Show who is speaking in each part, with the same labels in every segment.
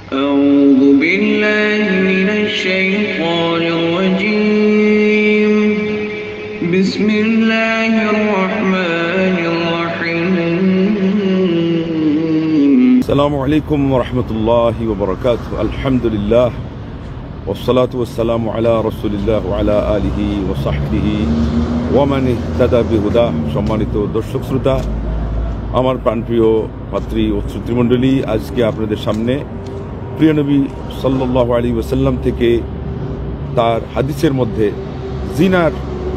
Speaker 1: أعوذ بالله من الشيطان الرجيم بسم الله الرحمن الرحيم
Speaker 2: السلام عليكم ورحمة الله وبركاته الحمد لله والصلاة والسلام على رسول الله وعلى آله وصحبه ومن اهتدى بهداه সম্মানিত দর্শক শ্রোতা আমার প্রাণপ্রিয় পাত্রী ও শ্রোতৃমণ্ডলী আজকে আপনাদের সামনে প্রিয় নবী সাল্লাল্লাহু আলাইহি ওয়াসাল্লাম থেকে তার হাদিসের মধ্যে জিনার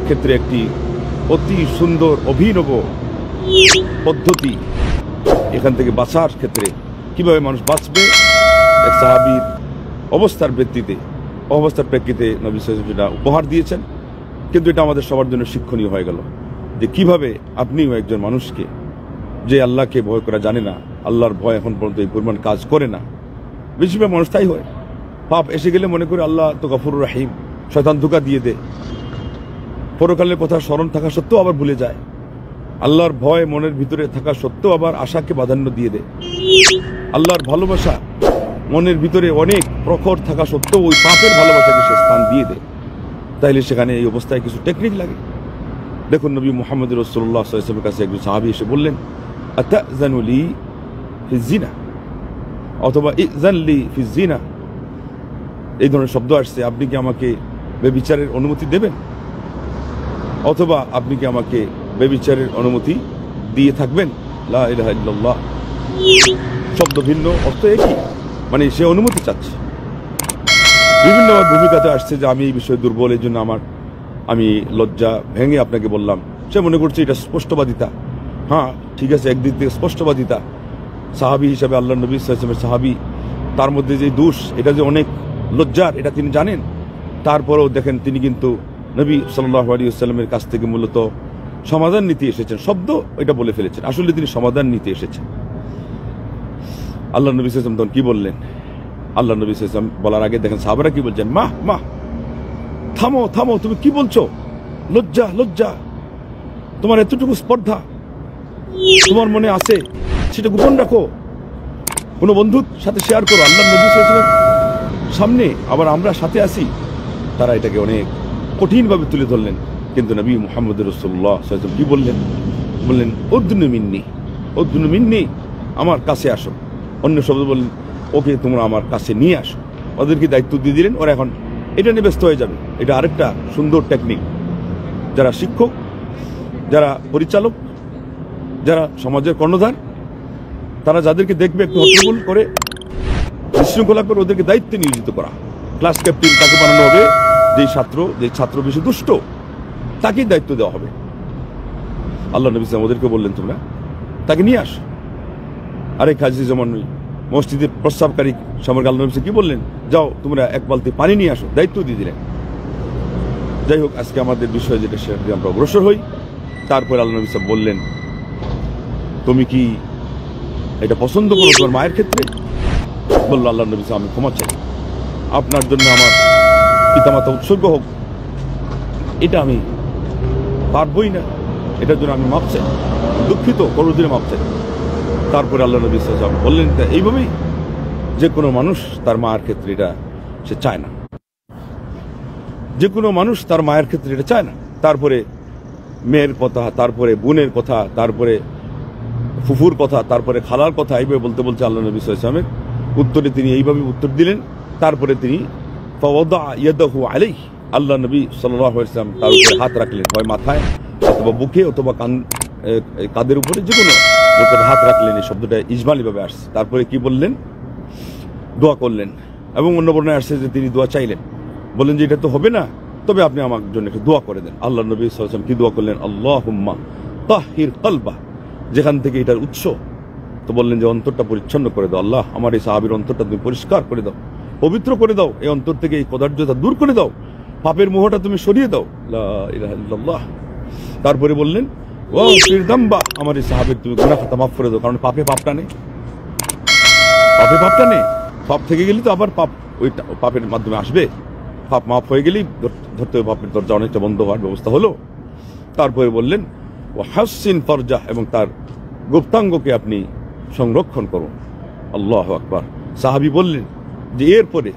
Speaker 2: ক্ষেত্রে একটি অতি সুন্দর অভিনব পদ্ধতি এখান থেকে বাঁচার ক্ষেত্রে কিভাবে মানুষ বাঁচবে এক সাহাবীর অবস্থার প্রেক্ষিতে নবী সাল্লাল্লাহু আলাইহি ওয়াসাল্লাম যেটা উপহার দিয়েছেন, কিন্তু এটা আমাদের সবার জন্য শিক্ষণীয় হয়ে গেল যে কিভাবে আপনিও একজন মানুষকে যে আল্লাহকে ভয় করা জানে না, আল্লাহর ভয় এখন পর্যন্ত এই পরিমাণ কাজ করে না, বেশিরভাগ মানুষ তাই হয়। পাপ এসে গেলে মনে করে আল্লাহ তো গফুরুর রহিম, শয়তান ধোঁকা দিয়ে দেয়, পরকালের কথা স্মরণ থাকা সত্ত্বেও আবার ভুলে যায়, আল্লাহর ভয় মনের ভিতরে থাকা সত্ত্বেও আবার আশাকে প্রাধান্য দিয়ে দেয়, আল্লাহর ভালোবাসা মনের ভিতরে অনেক প্রখর থাকা সত্ত্বেও ওই পাপের ভালোবাসাকে সে স্থান দিয়ে দেয়। তাইলে সেখানে এই অবস্থায় কিছু টেকনিক লাগে। দেখুন নবী মুহাম্মদ রাসূলুল্লাহ সাল্লাল্লাহু আলাইহি ওয়াসাল্লামের কাছে একজন সাহাবী এসে বললেন, আতাযানু লি ফি যিনা অথবা ইযান লি ফি যিনা, এই ধরনের শব্দ আসছে, আপনি কি আমাকে ব্যভিচারের অনুমতি দেবেন, অথবা আপনি কি আমাকে ব্যভিচারের অনুমতি দিয়ে থাকবেন। লা ইলাহা ইল্লাল্লাহ, শব্দ ভিন্ন, অর্থ একই, মানে সে অনুমতি চাচ্ছে। বিভিন্ন ভূমিকাতে আসছে যে আমি এই বিষয়ে দুর্বল, এই জন্য আমি লজ্জা ভেঙে আপনাকে বললাম। সে মনে করছে এটা স্পষ্টবাদিতা। হ্যাঁ ঠিক আছে, একদিক থেকে স্পষ্টবাদিতা, সাহাবী হিসাবে আল্লাহ নবী সাল্লাল্লাহু আলাইহি ওয়াসাল্লামের সাহাবী, তার মধ্যে যে দোষ এটা যে অনেক লজ্জার এটা তিনি জানেন। তারপরেও দেখেন তিনি কিন্তু নবী সাল্লাল্লাহু আলাইহি ওয়াসাল্লামের কাছ থেকে মূলত সমাধান নিতে এসেছেন। শব্দ এটা বলে ফেলেছেন, আসলে তিনি সমাধান নিতে এসেছেন। আল্লাহ নবী সাল্লাল্লাহু আলাইহি ওয়াসাল্লাম তখন কি বললেন, আল্লাহ নবী সাল্লাল্লাহু আলাইহি ওয়াসাল্লাম বলার আগে দেখেন সাহাবারা কি বলছেন, মা থামো থামো, তুমি কি বলছো, লজ্জা লজ্জা, তোমার এতটুকু স্পর্ধা তোমার মনে আছে সেটা গোপন রাখো, কোনো বন্ধুর সাথে শেয়ার করো। আল্লাহ নবী সাল্লাল্লাহু আলাইহি ওয়াসাল্লামের সামনে আবার আমরা সাথে আছি, তারা এটাকে অনেক কঠিনভাবে তুলে ধরলেন। কিন্তু নবী মুহাম্মদ রাসূলুল্লাহ সাল্লাল্লাহু আলাইহি ওয়াসাল্লাম কি বললেন, উদ্দুনু মিন্নি, আমার কাছে আসো। অন্য শব্দ বললেন, ওকে তোমরা আমার কাছে নিয়ে আসো। ওদেরকে দায়িত্ব দিয়ে দিলেন, ওরা এখন এটা নিয়ে ব্যস্ত হয়ে যাবে। এটা আরেকটা সুন্দর টেকনিক। যারা শিক্ষক, যারা পরিচালক, যারা সমাজের কর্ণধার, তারা যাদেরকে দেখবে একটু হট্টগোল করে, বিশৃঙ্খলা করে, ওদেরকে দায়িত্বে নিয়োজিত করা। ক্লাস ক্যাপ্টেন তাকে বানানো হবে, যে ছাত্র বেশি দুষ্ট তাকেই দায়িত্ব দেওয়া হবে। আল্লাহ নবী সাল্লাল্লাহু আলাইহি ওয়াসাল্লাম ওদেরকে বললেন, তোমরা তাকে নিয়ে আসো। আরেক হাজি যেমন মসজিদে প্রস্রাবকারী সম্পর্কে আল্লাহ নবী কি বললেন, যাও তোমরা এক বালতি পানি নিয়ে আসো, দায়িত্ব দিয়ে দিলেন। যাই হোক, আজকে আমাদের বিষয় যেটা সেটা আমরা অগ্রসর হই। তারপর আল্লাহ নবী সাল্লাল্লাহু আলাইহি ওয়াসাল্লাম বললেন, তুমি কি এটা পছন্দ করো তোমার মায়ের ক্ষেত্রে? বলল আল্লাহ নবী সাল্লাল্লাহু আলাইহি ওয়াসাল্লাম, আমি ক্ষমা চাই, আপনার জন্য আমার পিতামাতা উৎসর্গ হোক, এটা আমি পারবই না, এটার জন্য আমি মাপ চাই, দুঃখিত, করদিনে মাপ চাই। তারপরে আল্লাহ নবী সাল্লাল্লাহু আলাইহি ওয়াসাল্লাম বললেন, এইভাবেই যে কোনো মানুষ তার মায়ের ক্ষেত্রে এটা সে চায় না, যে কোনো মানুষ তার মায়ের ক্ষেত্রে এটা চায় না। তারপরে মেয়ের কথা, তারপরে বোনের কথা, তারপরে ফুফুর কথা, তারপরে খালার কথা, এইভাবে বলতে বলতে আল্লাহ নবী সাল্লাল্লাহু আলাইহি ওয়াসাল্লামের উত্তরে তিনি এইভাবে উত্তর দিলেন। তারপরে তিনি ফাওয়াদা ইয়াদাহু আলাইহি, আল্লাহ নবী সাল্লাল্লাহু আলাইহি ওয়াসাল্লাম তার উপরে হাত রাখলেন, হয় মাথায় অথবা বুকে অথবা কাঁধের উপরে, যে কোনো হাত রাখলেন। এই শব্দটা ইজমালিভাবে আসছে। তারপরে কি বললেন, দোয়া করলেন, এবং অন্য বর্ণনায় আসছে যে তিনি দোয়া চাইলেন, বললেন যে এটা তো হবে না, তবে আপনি আমার জন্য একটু দোয়া করে দেন। আল্লাহ নবী সাল্লাল্লাহু আলাইহি ওয়াসাল্লাম কি দোয়া করলেন, আল্লাহুম্মা তাহহির কলবা, যেখান থেকে এটার উৎস, তো বললেন যে অন্তরটা পরিচ্ছন্ন করে দাও। আল্লাহ, আমার এই সাহাবীর অন্তরটা তুমি পরিষ্কার করে দাও, পবিত্র করে দাও, এই অন্তর থেকে এই কদার্যতা দূর করে দাও, পাপের মোহটা তুমি সরিয়ে দাও। লা ইলাহা ইল্লাল্লাহ। তারপরে বললেন, ও ফিরদাম্বা, আমার এই সাহাবীর তুমি গুনাহ খাতা মাফ করে দাও, কারণ পাপে পাপটা নেই, পাপ থেকে গেলে তো আবার ওই পাপের মাধ্যমে আসবে, পাপ মাফ হয়ে গেলেই ধরতে হবে, পাপের দরজা অনেকটা বন্ধ হওয়ার ব্যবস্থা হলো। তারপরে বললেন, ও হাসিন ফরজা, এবং তার গুপ্তাঙ্গকে আপনি সংরক্ষণ করুন। আল্লাহু আকবার। সাহাবী বললেন, যে এরপরে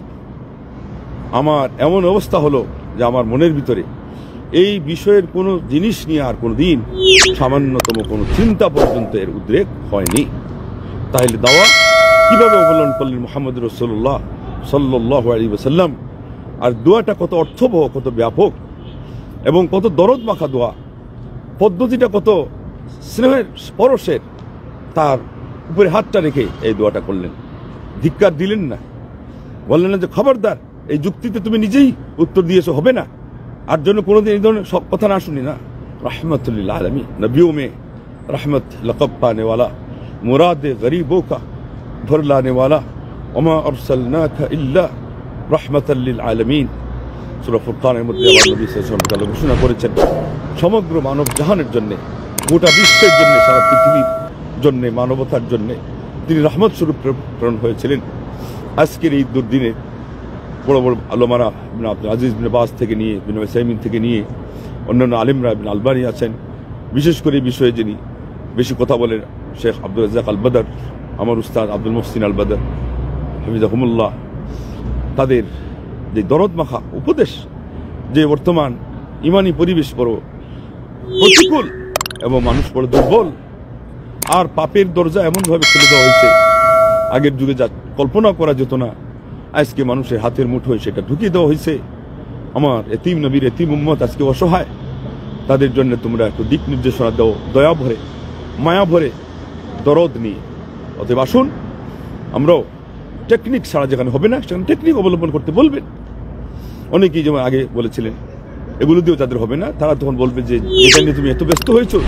Speaker 2: আমার এমন অবস্থা হলো যে আমার মনের ভিতরে এই বিষয়ের কোনো জিনিস নিয়ে আর কোনো দিন সামান্যতম কোনো চিন্তা পর্যন্ত এর উদ্রেক হয়নি। তাহলে দাওয়া কিভাবে অবলম্বন করলেন মুহাম্মদ রাসূলুল্লাহ সাল্লাল্লাহু আলাইহি ওয়াসাল্লাম, আর দোয়াটা কত অর্থবহ, কত ব্যাপক এবং কত দরদ মাখা দোয়া, পদ্ধতিটা কত স্নেহের পরশের, তার উপরে হাতটা রেখে এই দোয়াটা করলেন। ধিক্কার দিলেন না, বললেন না যে খবরদার এই যুক্তিতে তুমি নিজেই উত্তর দিয়েছো, হবে না, আর জন্য কোনোদিন এই ধরনের সব কথা না শুনি না। रहमतुल्लिल आलमीन, नबियों में रहमत लक़ब पाने वाला, मुराद गरीबों का भर लाने वाला, वमा अरसलनाका इल्ला रहमतल लिल आलमीन। সূরা ফুরকানের মধ্যে আল্লাহ নবী সাল্লাল্লাহু আলাইহি ওয়াসাল্লাম ঘোষণা করেছেন সমগ্র মানব জাহানের জন্য, গোটা বিশ্বের জন্য, সারা পৃথিবীর জন্য, মানবতার জন্য তিনি রহমত স্বরূপ প্রেরণ হয়েছিলেন। আজকের এই দুর্দিনে বড় বড় আলেমারা ইবনে আব্দুল আজিজ ইবনে বাজ থেকে নিয়ে, ইবনে উসাইমিন থেকে নিয়ে অন্যান্য আলেমরা, ইবনে আলবানী আছেন, বিশেষ করে এই বিষয়ে যিনি বেশি কথা বলেন শেখ আব্দুর রাজ্জাক আল বদর, আমার উস্তাদ আব্দুল মুহসিন আল বদর হাফিজাহুমুল্লাহ, তাদের যে দরদ মাখা উপদেশ, যে বর্তমান ইমানি পরিবেশ বড় প্রতিকূল এবং মানুষ বড় দুর্বল, আর পাপের দরজা এমনভাবে খুলে দেওয়া হয়েছে আগের যুগে যা কল্পনা করা যেত না, আজকে মানুষের হাতের মুঠোয় সেটা ঢুকিয়ে দেওয়া হয়েছে। আমার এতিম নবীর এতিম উম্মত আজকে অসহায়, তাদের জন্য তোমরা একটু দিক নির্দেশনা দাও, দয়া ভরে, মায়া ভরে, দরদ নিয়ে। অতএব আসুন আমরাও টেকনিক ছাড়া যেখানে হবে না সেখানে টেকনিক অবলম্বন করতে বলবেন। অনেকেই যেমন আগে বলেছিলেন এগুলো দিয়েও তাদের হবে না, তারা তখন বলবে যে এটা নিয়ে তুমি এত ব্যস্ত হয়েছো,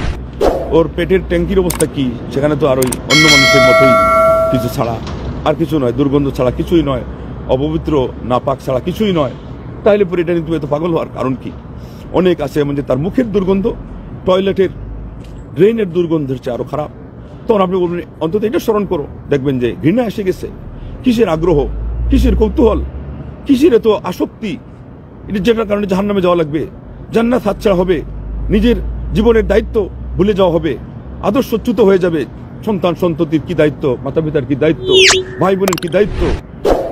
Speaker 2: ওর পেটের ট্যাঙ্কির অবস্থা কি, সেখানে তো আর ওই অন্য মানুষের মতোই কিছু ছাড়া আর কিছু নয়, দুর্গন্ধ ছাড়া কিছুই নয়, অপবিত্র নাপাক ছাড়া কিছুই নয়, তাহলে পরে এটা নিয়ে তুমি এত পাগল হওয়ার কারণ কি? অনেক আছে এমন যে তার মুখের দুর্গন্ধ টয়লেটের ড্রেনের দুর্গন্ধের চেয়ে আরো খারাপ। তখন আপনি বলবেন অন্তত এটা স্মরণ করো, দেখবেন যে ঘৃণা এসে গেছে, কিসের আগ্রহ, কিসের কৌতূহল, কিসের এত আসক্তি, এটা যেটার কারণে জাহান্নামে যাওয়া লাগবে, জান্নাত হাতছাড়া হবে, নিজের জীবনের দায়িত্ব ভুলে যাওয়া হবে, আদর্শচ্যুত হয়ে যাবে। সন্তান সন্ততির কি দায়িত্ব, মাতা পিতার কি দায়িত্ব, ভাই বোনের কি দায়িত্ব,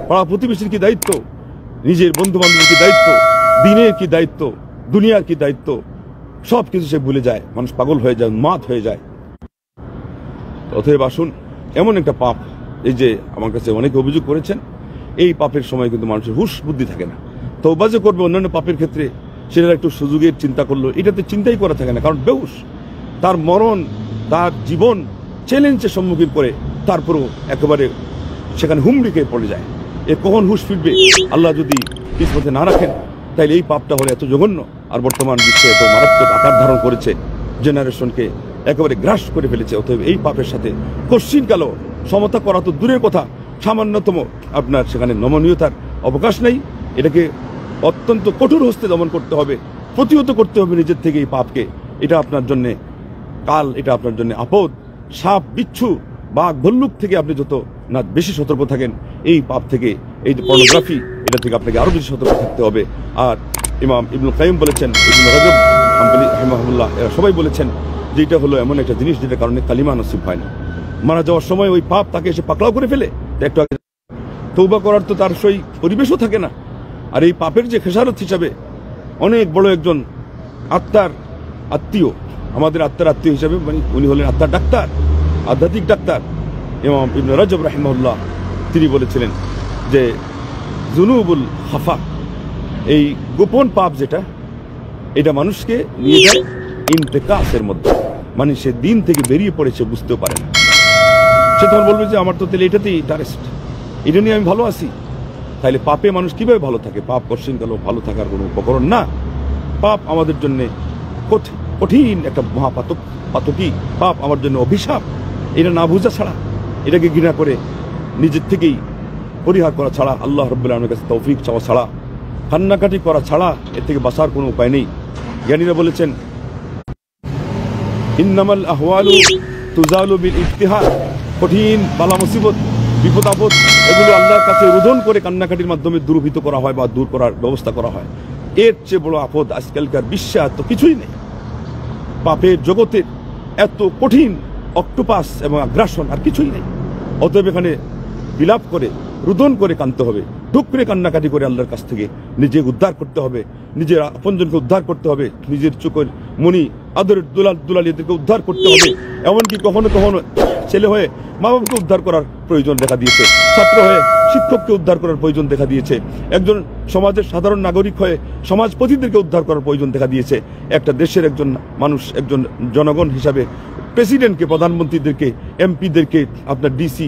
Speaker 2: পাড়া প্রতিবেশীর কি দায়িত্ব, নিজের বন্ধু বান্ধবের কি দায়িত্ব, দিনের কি দায়িত্ব, দুনিয়ার কি দায়িত্ব, সব কিছু সে ভুলে যায়, মানুষ পাগল হয়ে যায়, উন্মাদ হয়ে যায়। অতএব আসুন, এমন একটা পাপ, এই যে আমার কাছে অনেকে অভিযোগ করেছেন, এই পাপের সময় কিন্তু মানুষের হুঁশ বুদ্ধি থাকে না। তওবা যে করবে অন্যান্য পাপের ক্ষেত্রে সেটা একটু সুযোগের চিন্তা করলো, এটাতে চিন্তাই করা থাকে না, কারণ বেহুশ, তার মরণ, তার জীবন চ্যালেঞ্জের সম্মুখীন করে তারপরও একেবারে সেখানে হুমড়ি খেয়ে পড়ে যায়। এ কখন হুঁশ ফিরবে? আল্লাহ যদি কিসমতে না রাখেন, তাইলে এই পাপটা হলে এত জঘন্য, আর বর্তমান বিশ্বে এত মারাত্মক আকার ধারণ করেছে, জেনারেশনকে একেবারে গ্রাস করে ফেলেছে। অতএব এই পাপের সাথে কশ্চিনকালও সমতা করা তো দূরের কথা, সামান্যতম আপনার সেখানে নমনীয়তার অবকাশ নেই। এটাকে অত্যন্ত কঠোর হস্তে দমন করতে হবে, প্রতিহত করতে হবে নিজের থেকে এই পাপকে। এটা আপনার জন্যে কাল, এটা আপনার জন্য আপদ। সাপ, বিচ্ছু, বাঘ, ভল্লুক থেকে আপনি যত না বেশি সতর্ক থাকেন, এই পাপ থেকে, এই যে পর্নোগ্রাফি, এটা থেকে আপনাকে আরো বেশি সতর্ক থাকতে হবে। আর ইমাম ইবনুল কাইয়িম বলেছেন, ইবনে রাজব হাম্বলি রাহিমাহুল্লাহ, এরা সবাই বলেছেন যে এটা হলো এমন একটা জিনিস যেটার কারণে কালিমা নসিব হয় না। মারা যাওয়ার সময় ওই পাপ তাকে এসে পাকড়াও করে ফেলে। একটু আগে তওবা করার তো তার সেই পরিবেশও থাকে না। আর এই পাপের যে খেসারত হিসাবে অনেক বড় একজন আত্মার আত্মীয়, আমাদের আত্মার আত্মীয় হিসাবে, মানে উনি হলেন আত্মার ডাক্তার, আধ্যাত্মিক ডাক্তার ইমাম ইবনে রাজব রাহিমাহুল্লাহ। তিনি বলেছিলেন যে জুনুবুল খাফা, এই গোপন পাপ যেটা, এটা মানুষকে নিয়ে যায় ইন্তেকাসের মধ্যে, মানে সে দিন থেকে বেরিয়ে পড়েছে বুঝতেও পারে না। সে তখন বলবে যে আমার তো তাহলে এটাতেই ইন্টারেস্ট, এটা নিয়ে আমি ভালো আছি। তাহলে পাপে মানুষ কিভাবে ভালো থাকে? পাপ কশৃঙ্খল ভালো থাকার কোনো উপকরণ না। পাপ আমাদের জন্য কঠিন একটা মহাপাতকী, পাপ আমার জন্য অভিশাপ। এটা না বুঝা ছাড়া, এটাকে ঘৃণা করে নিজের থেকেই পরিহার করা ছাড়া, আল্লাহ রাব্বুল আলামিনের কাছে তৌফিক চাওয়া ছাড়া, কান্নাকাটি করা ছাড়া এর থেকে বাঁচার কোনো উপায় নেই। জ্ঞানীরা বলেছেন ইন্নামাল আহওয়ালু তুজালু বিল ইজতিহাদ, কঠিন বালা মুসিবত, বিপদ আপদ, এগুলো আল্লাহর কাছে রোদন করে কান্নাকাটির মাধ্যমে দূরীভূত করা হয় বা দূর করার ব্যবস্থা করা হয়। এর চেয়ে বড় আপদ আজকালকার বিশ্বে এত কিছুই নেই। পাপের জগতের এত কঠিন অক্টোপাস এবং আগ্রাসন আর কিছুই নেই। অতএব এখানে বিলাপ করে রুদন করে কাঁদতে হবে, দুঃখ করে কান্নাকাটি করে আল্লাহর কাছ থেকে নিজে উদ্ধার করতে হবে, নিজের আপনজনকে উদ্ধার করতে হবে, নিজের চোখের মনি আদরের দুলালিদেরকে উদ্ধার করতে হবে। এমনকি কখনো কখনো ছেলে হয়ে মা বাবাকে উদ্ধার করার প্রয়োজন দেখা দিয়েছে, ছাত্র হয়ে শিক্ষককে উদ্ধার করার প্রয়োজন দেখা দিয়েছে, একজন সমাজের সাধারণ নাগরিক হয়ে সমাজপতিদেরকে উদ্ধার করার প্রয়োজন দেখা দিয়েছে। একটা দেশের একজন মানুষ, একজন জনগণ হিসাবে প্রেসিডেন্টকে, প্রধানমন্ত্রীদেরকে, এমপিদেরকে, আপনার ডিসি,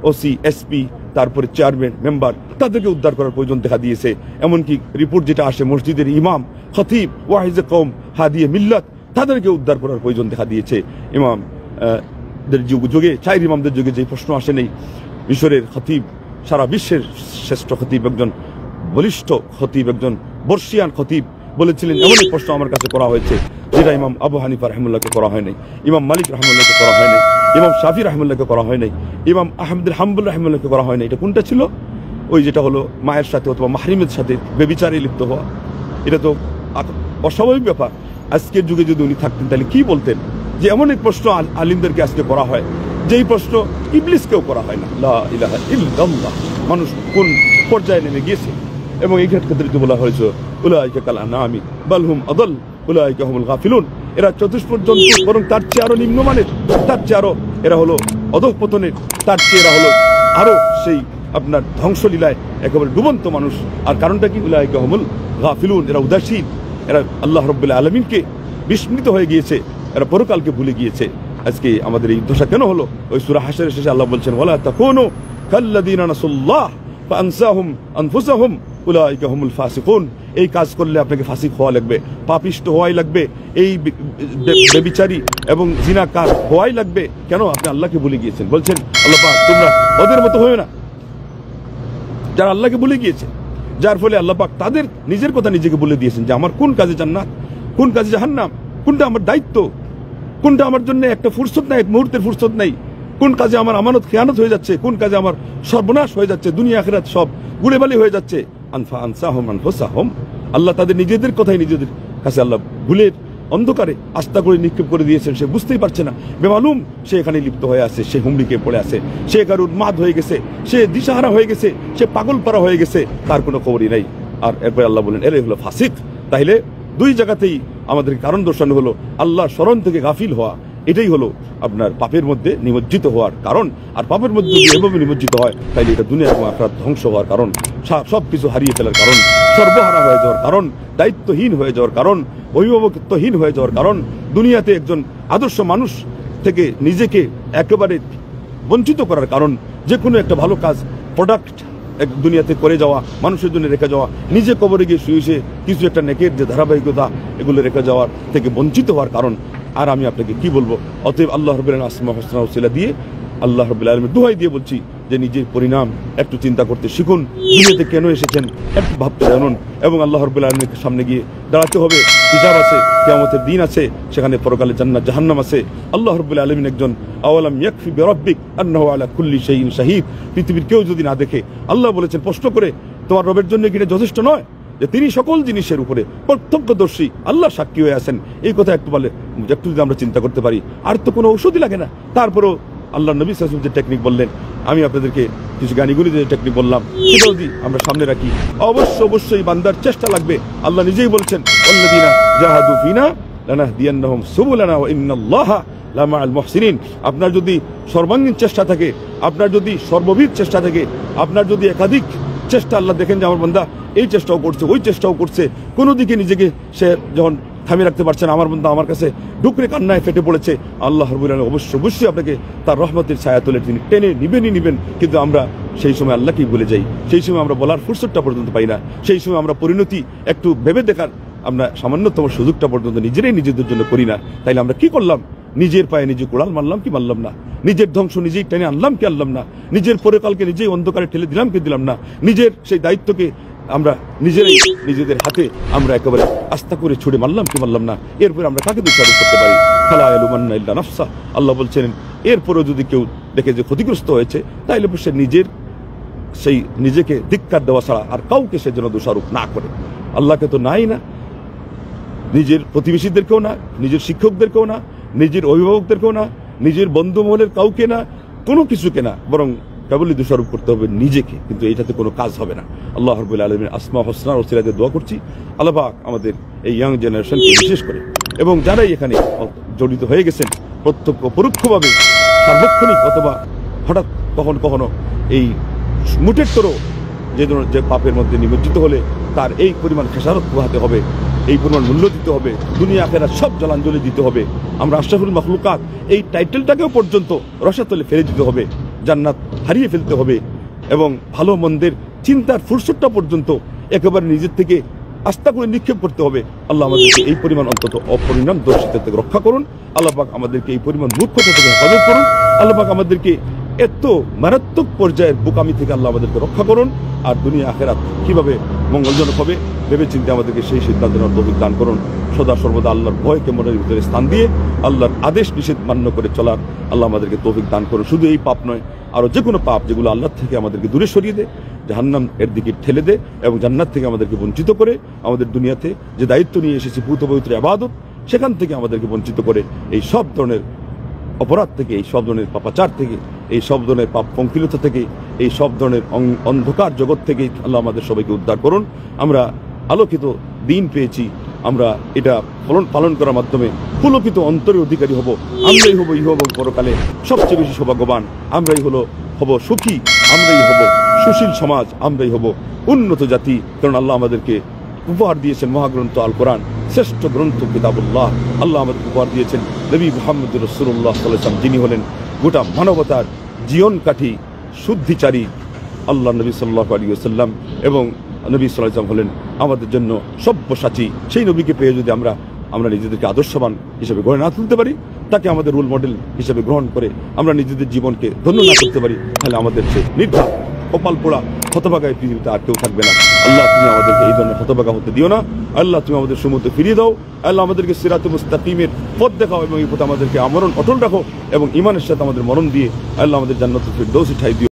Speaker 2: ওসি, এসপি, তারপরে চেয়ারম্যান, মেম্বার, তাদেরকে উদ্ধার করার প্রয়োজন দেখা দিয়েছে। এমনকি রিপোর্ট যেটা আসে মসজিদের ইমাম, খতিব, ওয়াহিজে কওম, হাদিয়ে মিল্লাত, তাদেরকে উদ্ধার করার প্রয়োজন দেখা দিয়েছে। ইমাম যুগে, চার ইমামদের যুগে যে প্রশ্ন আসে নেই, মিশরের খতিব, সারা বিশ্বের শ্রেষ্ঠ খতিব, একজন বলিষ্ঠ খতিব, একজন বর্ষিয়ান খতিব বলেছিলেন, এমন এক প্রশ্ন আমার কাছে করা হয়েছে যেটা ইমাম আবু হানিফা রহমুল্লাহকে করা হয় নাই, ইমাম মালিক রহমুল্লাহকে করা হয় নাই, ইমাম শাফি রহমুল্লাহকে করা হয় নাই, ইমাম আহমদুল হাম্বুল রহমুল্লাহকে করা হয় নাই। এটা কোনটা ছিল? ওই যেটা হলো মায়ের সাথে অথবা মাহরিমের সাথে বেবিচারে লিপ্ত হওয়া। এটা তো অস্বাভাবিক ব্যাপার। আজকের যুগে যদি উনি থাকতেন তাহলে কি বলতেন যে এমন এক প্রশ্ন আলিমদেরকে আজকে করা হয় যেই প্রশ্ন ইবলিসকেও করা হয় না। লা ইলাহা ইল্লাল্লাহ। মানুষ কোন পর্যায়ে নেমে গিয়েছে। এবং এই ক্ষেত্রে বলা হয়েছে উলাইকা কাল আনআমি বাল হুম আদাল উলাইকা হুমুল গাফিলুন। এরা চতুষ্পদ জন্তু, বরং তার চেয়ে আরো নিম্নমানের, তার চেয়ে আরো এরা হলো অধঃপতনের, তার চেয়ে এরা হলো আরো সেই আপনার ধ্বংসলীলায় একেবারে ডুবন্ত মানুষ। আর কারণটা কি? উলাইকা হুমুল গাফিলুন। এরা উদাসীন, এরা আল্লাহ রাব্বুল আলামিনকে বিস্মৃত হয়ে গিয়েছে, এরা পরকালকে ভুলে গিয়েছে। আজকে আমাদের এই দশা কেন হলো? ওই সূরা হাশরের শেষে আল্লাহ বলছেন ওয়ালা তাকুনু কাল্লাযীনা নাসুল্লাহ ফাআনসাহুম আনফুসাহুম উলাইকা হুমুল ফাসিকুন। এই কাজ করলে আপনাকে ফাসিক হওয়া লাগবে, পাপিষ্ট হওয়াই লাগবে, এই বেবিচারী এবং জিনাকার হওয়াই লাগবে। কেন? আপনি আল্লাহকে ভুলে গিয়েছেন। বলছেন আল্লাহ পাক তোমরা ওদের মতো হয়ো না যারা আল্লাহকে ভুলে গিয়েছে, যার ফলে আল্লাহ পাক তাদের নিজের কথা নিজেকে বলে দিয়েছেন যে আমার কোন কাজে জান্নাত, কোন কাজে জাহান্নাম, কোনটা আমার দায়িত্ব, কোনটা আমার জন্য একটা ফুরসত নাই, এক মুহূর্তের ফুরসত নাই, কোন কাজে আমার আমানত খেয়ানত হয়ে যাচ্ছে, কোন কাজে আমার সর্বনাশ হয়ে যাচ্ছে, দুনিয়া আখিরাত সব গুলেবালি হয়ে যাচ্ছে। আনসাহুম আনফুসাহুম। আল্লাহ তাদের নিজেদের কথাই নিজেদের কাছে আল্লাহ ভুলের অন্ধকারে আস্থা করে নিক্ষেপ করে দিয়েছেন। সে বুঝতেই পারছে না, বেমালুম সে এখানে লিপ্ত হয়ে আছে, সে হুমড়িকে পড়ে আছে, সে কারুর উন্মাদ হয়ে গেছে, সে দিশাহারা হয়ে গেছে, সে পাগলপাড়া হয়ে গেছে, তার কোনো খবরই নাই। আর এরপরে আল্লাহ বলেন এরাই হলো ফাসিক। তাইলে দুই জায়গাতেই আমাদের কারণ দর্শানো হলো আল্লাহর স্মরণ থেকে গাফিল হওয়া। এটাই হলো আপনার পাপের মধ্যে নিমজ্জিত হওয়ার কারণ। আর পাপের মধ্যে যদি এভাবে নিমজ্জিত হয় তাইলে এটা দুনিয়া এবং আখিরাত ধ্বংস হওয়ার কারণ, সবকিছু হারিয়ে ফেলার কারণ, সর্বহারা হয়ে যাওয়ার কারণ, দায়িত্বহীন হয়ে যাওয়ার কারণ, অভিভাবকত্বহীন হয়ে যাওয়ার কারণ, দুনিয়াতে একজন আদর্শ মানুষ থেকে নিজেকে একেবারে বঞ্চিত করার কারণ, যে কোনো একটা ভালো কাজ প্রোডাক্ট এক দুনিয়াতে করে যাওয়া, মানুষের জন্য রেখে যাওয়া, নিজে কবরে গিয়ে শুয়ে কিছু একটা নেকের যে ধারাবাহিকতা এগুলো রেখে যাওয়ার থেকে বঞ্চিত হওয়ার কারণ। আর আমি আপনাকে কি বলবো? অতএব আল্লাহ রাব্বুল আলামিন আসমা হুসনা ওসিলা দিয়ে আল্লাহ রাব্বুল আলামিনের দোহাই দিয়ে বলছি যে নিজের পরিণাম একটু চিন্তা করতে শিখুন, দুনিয়াতে কেন এসেছেন একটু ভাবতে জানুন, এবং আল্লাহ রাব্বুল আলামিনের সামনে গিয়ে দাঁড়াতে হবে। হিসাব আছে, কিয়ামতের দিন আছে, সেখানে পরকালে জান্নাত জাহান্নাম আছে। আল্লাহ রাব্বুল আলামিন একজন আওয়ালাম ইয়াকফি বিরাব্বিক আন্নাহু আলা কুল্লি শাইইন শাহিদ। পৃথিবীর কেউ যদি না দেখে, আল্লাহ বলেছেন প্রশ্ন করে, তোমার রবের জন্য কি এটা যথেষ্ট নয় যে তিনি সকল জিনিসের উপরে প্রত্যক্ষদর্শী, আল্লাহ সাক্ষী হয়ে আছেন? এই কথা একটু বলে একটু যদি আমরা চিন্তা করতে পারি, আর তো কোনো ঔষধই লাগে না। তারপরও আল্লাহ নবী সাল্লাল্লাহু আলাইহি ওয়াসাল্লাম যে টেকনিক বললেন, আমি আপনাদেরকে কিছু জ্ঞানীগুলি যে টেকনিক বললাম, সেটা যদি আমরা সামনে রাখি, অবশ্যই বান্দার চেষ্টা লাগবে। আল্লাহ নিজেই বলছেন ওয়াল্লাযীনা জাহাদু ফিনা লানাহদিয়ান্নাহুম সুবুলানা ওয়া ইন্নাল্লাহা লামাআল মুহসিনিন। আপনার যদি সর্বাঙ্গীন চেষ্টা থাকে, আপনার যদি সর্ববিধ চেষ্টা থাকে, আপনার যদি একাধিক চেষ্টা, আল্লাহ দেখেন যে আমার বান্দা এই চেষ্টাও করছে, ওই চেষ্টাও করছে, কোনো দিকে নিজেকে সে যখন থামিয়ে রাখতে পারছে না, আমার বান্দা আমার কাছে ডুকরে কান্নায় ফেটে পড়েছে, আল্লাহ রাব্বুল আলামিন অবশ্যই আপনাকে তার রহমতের ছায়া তলে তিনি টেনে নিবেন। কিন্তু আমরা সেই সময় আল্লাহকেই ভুলে যাই, সেই সময় আমরা বলার ফুরসতটা পর্যন্ত পাই না, সেই সময় আমরা পরিণতি একটু ভেবে দেখার আমরা সামান্যতম সুযোগটা পর্যন্ত নিজেদের জন্য করি না। তাইলে আমরা কি করলাম? নিজের পায়ে নিজে কোড়াল মারলাম কি মারলাম না? নিজের ধ্বংস নিজেই টেনে আনলাম কি আনলাম না? নিজের পরেকালকে নিজেই অন্ধকারে ঠেলে দিলাম কি দিলাম না? নিজের সেই দায়িত্বকে আমরা নিজেদের হাতে আমরা একেবারে আস্থা করে ছুড়ে মারলাম কি মারলাম না? এরপরে আমরা কাকে দোষারোপ করতে পারি? ফালা ইয়ালুমান্না ইল্লা নাফসা। আল্লাহ বলছেন এরপরেও যদি কেউ দেখে যে ক্ষতিগ্রস্ত হয়েছে, তাইলে সে নিজেকে ধিক্কার দেওয়া ছাড়া আর কাউকে সে যেন দোষারোপ না করে। আল্লাহকে তো নাই না, নিজের প্রতিবেশীদেরকেও না, নিজের শিক্ষকদেরকেও না, নিজের অভিভাবকদেরকেও না, নিজের বন্ধু মহলের কাউকে না, কোনো কিছুকে না, বরং কেবলই দোষারোপ করতে হবে নিজেকে, কিন্তু এটাতে কোনো কাজ হবে না। আল্লাহ রাব্বুল আলামিন আসমা হোসনার ওসিলাতে দোয়া করছি, আল্লাহ পাক আমাদের এই ইয়াং জেনারেশনকে বিশেষ করে এবং যারাই এখানে জড়িত হয়ে গেছেন প্রত্যক্ষ পরোক্ষভাবে, সার্বক্ষণিক অথবা হঠাৎ কখনো কখনো এই মুঠের তরও যে পাপের মধ্যে নিমজ্জিত হলে তার এই পরিমাণ খেসারত পোহাতে হবে, এই পরিমাণ মূল্য দিতে হবে, দুনিয়া আখিরাত সব জলাঞ্জলি দিতে হবে। আমরা আশরাফুল মাখলুকাত এই টাইটেলটাকেও পর্যন্ত রসাতলে ফেলে দিতে হবে, জান্নাত হারিয়ে ফেলতে হবে এবং ভালো মন্দের চিন্তার ফুরসতটা পর্যন্ত একেবারে নিজের থেকে আস্থা করে নিক্ষেপ করতে হবে। আল্লাহ আমাদেরকে এই পরিমাণ অন্তত অপরিণাম দর্শিতা থেকে রক্ষা করুন। আল্লাহ পাক আমাদেরকে এই পরিমাণ মূর্খতা থেকে হেফাজত করুন। আল্লাহ পাক আমাদেরকে এত মারাত্মক পর্যায়ের বোকামি থেকে আল্লাহ আমাদেরকে রক্ষা করুন। আর দুনিয়া আখিরাত কিভাবে মঙ্গলজনক হবে ভেবে চিন্তে আমাদেরকে সেই সিদ্ধান্ত নেওয়ার তৌফিক দান করুন। সদা সর্বদা আল্লাহর ভয়কে মনের ভিতরে স্থান দিয়ে আল্লাহর আদেশ নিষেধ মান্য করে চলার আল্লাহ আমাদেরকে তৌফিক দান করুন। শুধু এই পাপ নয়, আরও যে কোনো পাপ যেগুলো আল্লাহ থেকে আমাদেরকে দূরে সরিয়ে দেয়, জাহান্নাম এর দিকে ঠেলে দেয় এবং জান্নাত থেকে আমাদেরকে বঞ্চিত করে, আমাদের দুনিয়াতে যে দায়িত্ব নিয়ে এসেছি পূত পবিত্র ইবাদত, সেখান থেকে আমাদেরকে বঞ্চিত করে এই সব ধরনের অপরাধ থেকে, এই সব ধরনের পাপাচার থেকে, এই সব ধরনের পাপ পঙ্কিলতা থেকে, এই সব ধরনের অন্ধকার জগৎ থেকে আল্লাহ আমাদের সবাইকে উদ্ধার করুন। আমরা আলোকিত দিন পেয়েছি, আমরা এটা পালন করার মাধ্যমে পুলকিত অন্তরের অধিকারী হব। আমরাই হব ইহ এবং পরকালে সবচেয়ে বেশি সৌভাগ্যবান, আমরাই হব সুখী, আমরাই হব সুশীল সমাজ, আমরাই হব উন্নত জাতি। কারণ আল্লাহ আমাদেরকে উপহার দিয়েছেন মহাগ্রন্থ আল কোরআন, শ্রেষ্ঠ গ্রন্থ কিতাবুল্লাহ। আল্লাহ আমাদের উপহার দিয়েছেন নবী মুহাম্মদ রাসূলুল্লাহ সাল্লাল্লাহু আলাইহি ওয়াসাল্লাম, যিনি হলেন গোটা মানবতার জীবন কাঠি, শুদ্ধিচারী আল্লাহ নবী সাল্লাল্লাহু আলাইহি ওয়াসাল্লাম, এবং নবী সাল্লাল্লাহু আলাইহি ওয়াসাল্লাম হলেন আমাদের জন্য সব্যসাচী। সেই নবীকে পেয়ে যদি আমরা নিজেদেরকে আদর্শবান হিসেবে গড়ে না তুলতে পারি, তাকে আমাদের রোল মডেল হিসেবে গ্রহণ করে আমরা নিজেদের জীবনকে ধন্য না করতে পারি, তাহলে আমাদের সে নির্ঘাত কপাল পোড়া হতভাগায় পৃথিবীতে আর কেউ থাকবে না। আল্লাহ তুমি আমাদেরকে এই ধরনের হতভাগা হতে দিও না। আল্লাহ তুমি আমাদের সমুদ্রে ফিরিয়ে দাও। আল্লাহ আমাদেরকে সিরাতে মুস্তাকিমের পথ দেখাও এবং এই পথে আমাদেরকে আমরণ অটল রাখো এবং ঈমানের সাথে আমাদের মরণ দিয়ে আল্লাহ আমাদের জান্নাতুল ফিরদৌসে ঠাঁই দিও।